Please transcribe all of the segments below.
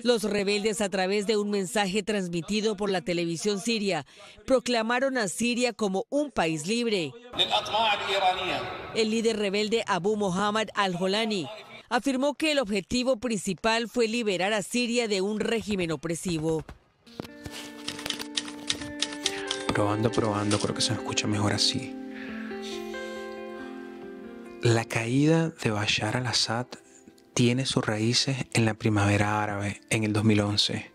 Los rebeldes, a través de un mensaje transmitido por la televisión siria, proclamaron a Siria como un país libre. El líder rebelde Abu Mohammad al-Jolani afirmó que el objetivo principal fue liberar a Siria de un régimen opresivo. Probando, creo que se me escucha mejor así. La caída de Bashar al-Assad tiene sus raíces en la primavera árabe, en el 2011.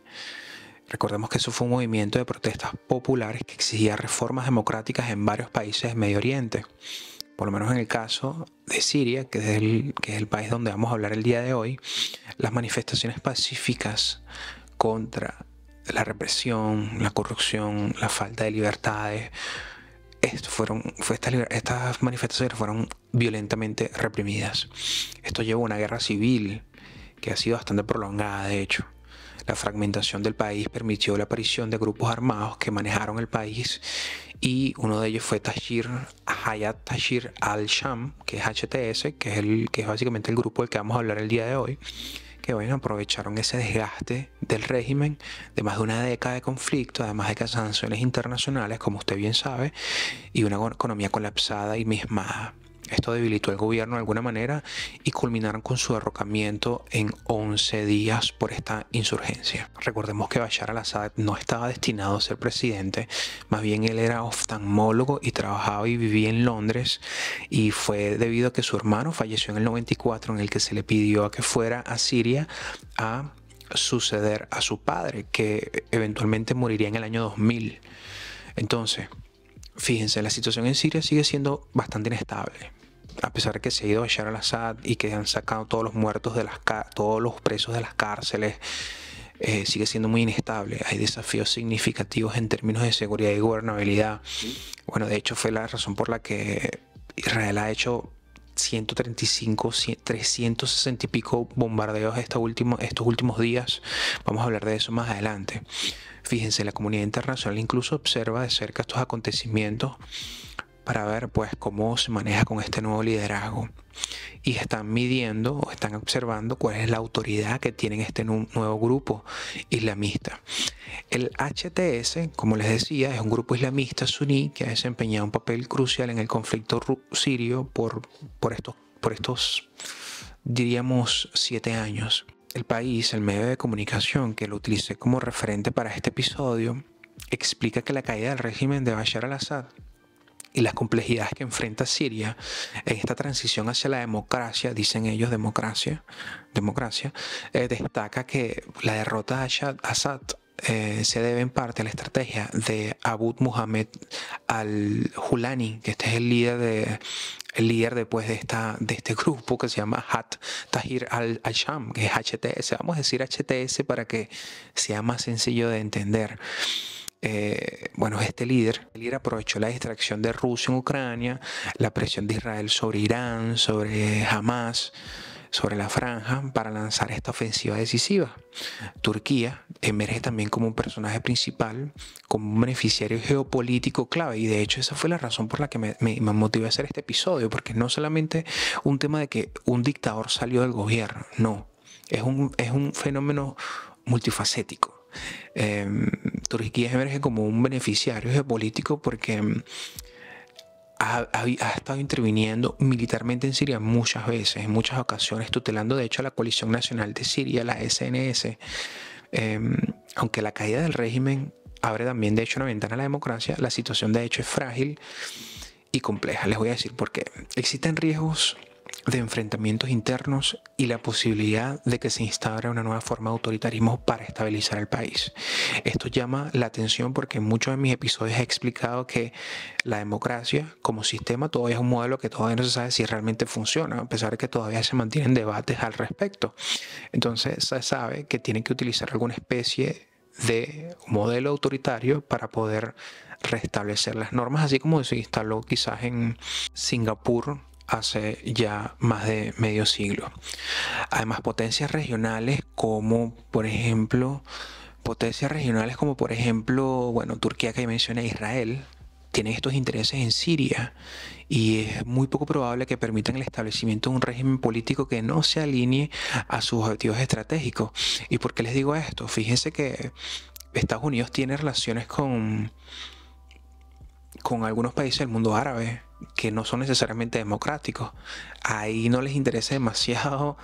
Recordemos que eso fue un movimiento de protestas populares que exigía reformas democráticas en varios países del Medio Oriente. Por lo menos en el caso de Siria, que es el país donde vamos a hablar el día de hoy, las manifestaciones pacíficas contra la represión, la corrupción, la falta de libertades, estas manifestaciones fueron violentamente reprimidas. Esto llevó a una guerra civil que ha sido bastante prolongada, de hecho. La fragmentación del país permitió la aparición de grupos armados que manejaron el país, y uno de ellos fue Hayat Tahrir al-Sham, que es HTS, que es básicamente el grupo del que vamos a hablar el día de hoy, que bueno, aprovecharon ese desgaste del régimen de más de una década de conflicto, además de que sanciones internacionales, como usted bien sabe, y una economía colapsada y mismada. Esto debilitó el gobierno de alguna manera y culminaron con su derrocamiento en 11 días por esta insurgencia. Recordemos que Bashar al-Assad no estaba destinado a ser presidente, más bien él era oftalmólogo y trabajaba y vivía en Londres, y fue debido a que su hermano falleció en el 94, en el que se le pidió a que fuera a Siria a suceder a su padre, que eventualmente moriría en el año 2000. Entonces, fíjense, la situación en Siria sigue siendo bastante inestable. A pesar de que se ha ido Bashar al-Assad y que han sacado todos los muertos todos los presos de las cárceles, sigue siendo muy inestable. Hay desafíos significativos en términos de seguridad y gobernabilidad. Bueno, de hecho fue la razón por la que Israel ha hecho 135, 360 y pico bombardeos estos últimos días. Vamos a hablar de eso más adelante. Fíjense, la comunidad internacional incluso observa de cerca estos acontecimientos para ver pues cómo se maneja con este nuevo liderazgo, y están midiendo o están observando cuál es la autoridad que tiene este nuevo grupo islamista. El HTS, como les decía, es un grupo islamista suní que ha desempeñado un papel crucial en el conflicto sirio por estos, diríamos, 7 años. El país, el medio de comunicación que lo utilicé como referente para este episodio, explica que la caída del régimen de Bashar al-Assad y las complejidades que enfrenta Siria en esta transición hacia la democracia, dicen ellos democracia, destaca que la derrota de Assad se debe en parte a la estrategia de Abu Mohammad al-Jolani, que este es el líder después de este grupo que se llama Hayat Tahrir al-Sham, que es HTS. Vamos a decir HTS para que sea más sencillo de entender. Bueno, este líder aprovechó la distracción de Rusia en Ucrania, la presión de Israel sobre Irán, sobre Hamas, sobre la franja, para lanzar esta ofensiva decisiva. Turquía emerge también como un personaje principal, como un beneficiario geopolítico clave, y de hecho esa fue la razón por la que me motivé a hacer este episodio, porque no solamente un tema de que un dictador salió del gobierno, no, es un fenómeno multifacético. Turquía emerge como un beneficiario geopolítico porque ha estado interviniendo militarmente en Siria muchas veces, en muchas ocasiones, tutelando de hecho a la coalición nacional de Siria, la SNS. Aunque la caída del régimen abre también de hecho una ventana a la democracia, la situación de hecho es frágil y compleja. Les voy a decir por qué. Existen riesgos de enfrentamientos internos y la posibilidad de que se instaure una nueva forma de autoritarismo para estabilizar el país. Esto llama la atención porque en muchos de mis episodios he explicado que la democracia como sistema todavía es un modelo que todavía no se sabe si realmente funciona, a pesar de que todavía se mantienen debates al respecto. Entonces se sabe que tienen que utilizar alguna especie de modelo autoritario para poder restablecer las normas, así como se instaló quizás en Singapur hace ya más de medio siglo. Además, potencias regionales como por ejemplo, bueno, Turquía, que mencioné, Israel, tienen estos intereses en Siria y es muy poco probable que permitan el establecimiento de un régimen político que no se alinee a sus objetivos estratégicos. ¿Y por qué les digo esto? Fíjense que Estados Unidos tiene relaciones con algunos países del mundo árabe que no son necesariamente democráticos. Ahí no les interesa demasiado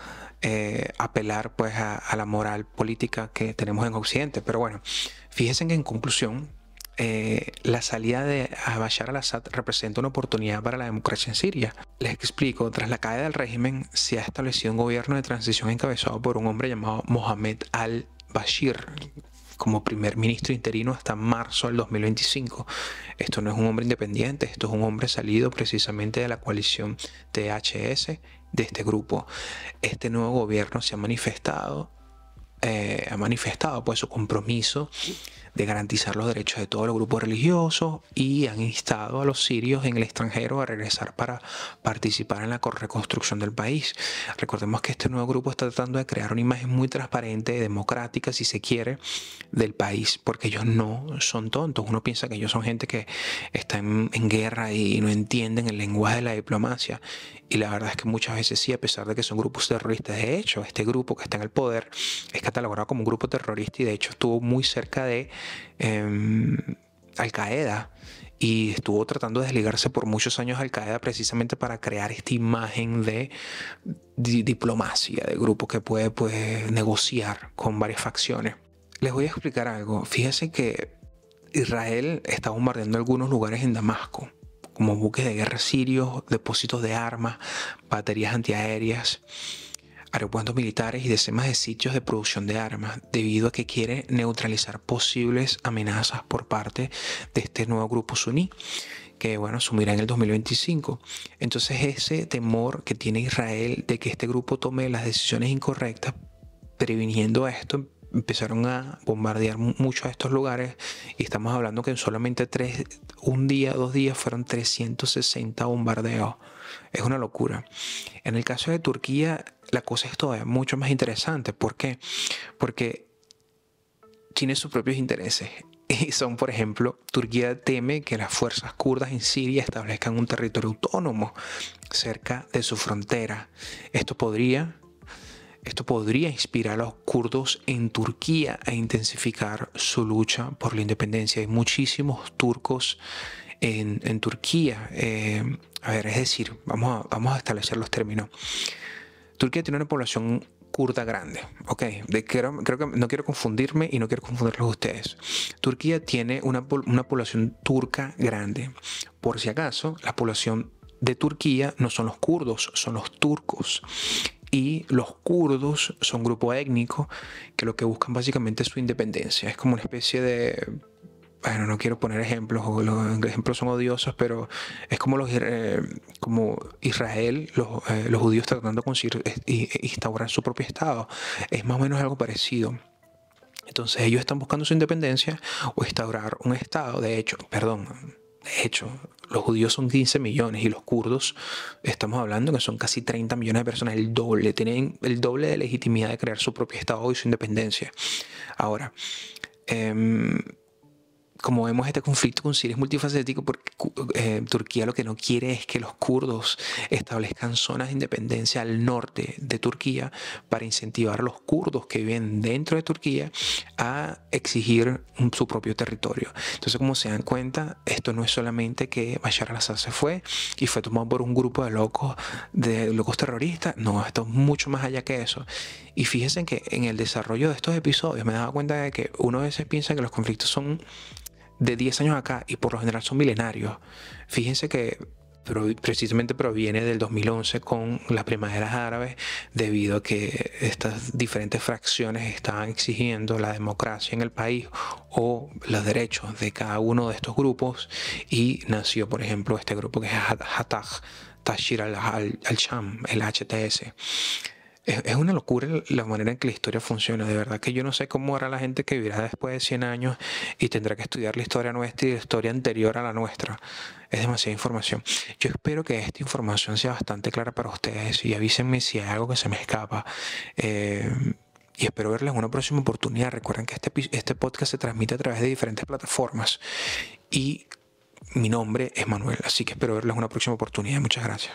apelar pues a la moral política que tenemos en Occidente. Pero bueno, fíjense que en conclusión, la salida de Bashar al-Assad representa una oportunidad para la democracia en Siria. Les explico, tras la caída del régimen se ha establecido un gobierno de transición encabezado por un hombre llamado Mohamed al-Bashir como primer ministro interino hasta marzo del 2025. Esto no es un hombre independiente, esto es un hombre salido precisamente de la coalición THS, de este grupo. Este nuevo gobierno se ha manifestado pues su compromiso de garantizar los derechos de todos los grupos religiosos y han instado a los sirios en el extranjero a regresar para participar en la reconstrucción del país. Recordemos que este nuevo grupo está tratando de crear una imagen muy transparente, democrática, si se quiere, del país, porque ellos no son tontos. Uno piensa que ellos son gente que está en guerra y no entienden el lenguaje de la diplomacia. Y la verdad es que muchas veces sí, a pesar de que son grupos terroristas. De hecho, este grupo que está en el poder es catalogado como un grupo terrorista y de hecho estuvo muy cerca de Al-Qaeda y estuvo tratando de desligarse por muchos años de Al-Qaeda precisamente para crear esta imagen de diplomacia, de grupo que puede pues, negociar con varias facciones. Les voy a explicar algo. Fíjense que Israel está bombardeando algunos lugares en Damasco, como buques de guerra sirios, depósitos de armas, baterías antiaéreas, aeropuertos militares y decenas de sitios de producción de armas, debido a que quiere neutralizar posibles amenazas por parte de este nuevo grupo suní, que bueno, asumirá en el 2025. Entonces ese temor que tiene Israel de que este grupo tome las decisiones incorrectas, previniendo esto, empezaron a bombardear muchos de estos lugares y estamos hablando que en solamente 2 días fueron 360 bombardeos. Es una locura. En el caso de Turquía, la cosa es todavía mucho más interesante. ¿Por qué? Porque tiene sus propios intereses. Y son, por ejemplo, Turquía teme que las fuerzas kurdas en Siria establezcan un territorio autónomo cerca de su frontera. Esto podría inspirar a los kurdos en Turquía a intensificar su lucha por la independencia. Hay muchísimos turcos en Turquía. A ver, es decir, vamos a establecer los términos. Turquía tiene una población kurda grande, ¿ok? Creo que no quiero confundirme y no quiero confundirlos ustedes. Turquía tiene una población turca grande. Por si acaso, la población de Turquía no son los kurdos, son los turcos. Y los kurdos son un grupo étnico que lo que buscan básicamente es su independencia. Es como una especie de... Bueno, no quiero poner ejemplos, o los ejemplos son odiosos, pero es como como Israel, los judíos tratando de conseguir instaurar su propio Estado. Es más o menos algo parecido. Entonces ellos están buscando su independencia o instaurar un Estado. De hecho, los judíos son 15 millones y los kurdos estamos hablando que son casi 30 millones de personas, tienen el doble de legitimidad de crear su propio Estado y su independencia. Ahora, como vemos, este conflicto con Siria es multifacético porque Turquía lo que no quiere es que los kurdos establezcan zonas de independencia al norte de Turquía para incentivar a los kurdos que viven dentro de Turquía a exigir su propio territorio. Entonces, como se dan cuenta, esto no es solamente que Bashar al-Assad se fue y fue tomado por un grupo de locos terroristas. No, esto es mucho más allá que eso. Y fíjense que en el desarrollo de estos episodios me he dado cuenta de que uno a veces piensa que los conflictos son de 10 años acá y por lo general son milenarios. Fíjense que precisamente proviene del 2011 con las primaveras árabes, debido a que estas diferentes fracciones estaban exigiendo la democracia en el país o los derechos de cada uno de estos grupos, y nació, por ejemplo, este grupo que es Fatah Tahrir al-Sham, el HTS. Es una locura la manera en que la historia funciona. De verdad que yo no sé cómo hará la gente que vivirá después de 100 años y tendrá que estudiar la historia nuestra y la historia anterior a la nuestra. Es demasiada información. Yo espero que esta información sea bastante clara para ustedes y avísenme si hay algo que se me escapa. Y espero verles en una próxima oportunidad. Recuerden que este podcast se transmite a través de diferentes plataformas y Mi nombre es Manuel, así que espero verles en una próxima oportunidad. Muchas gracias.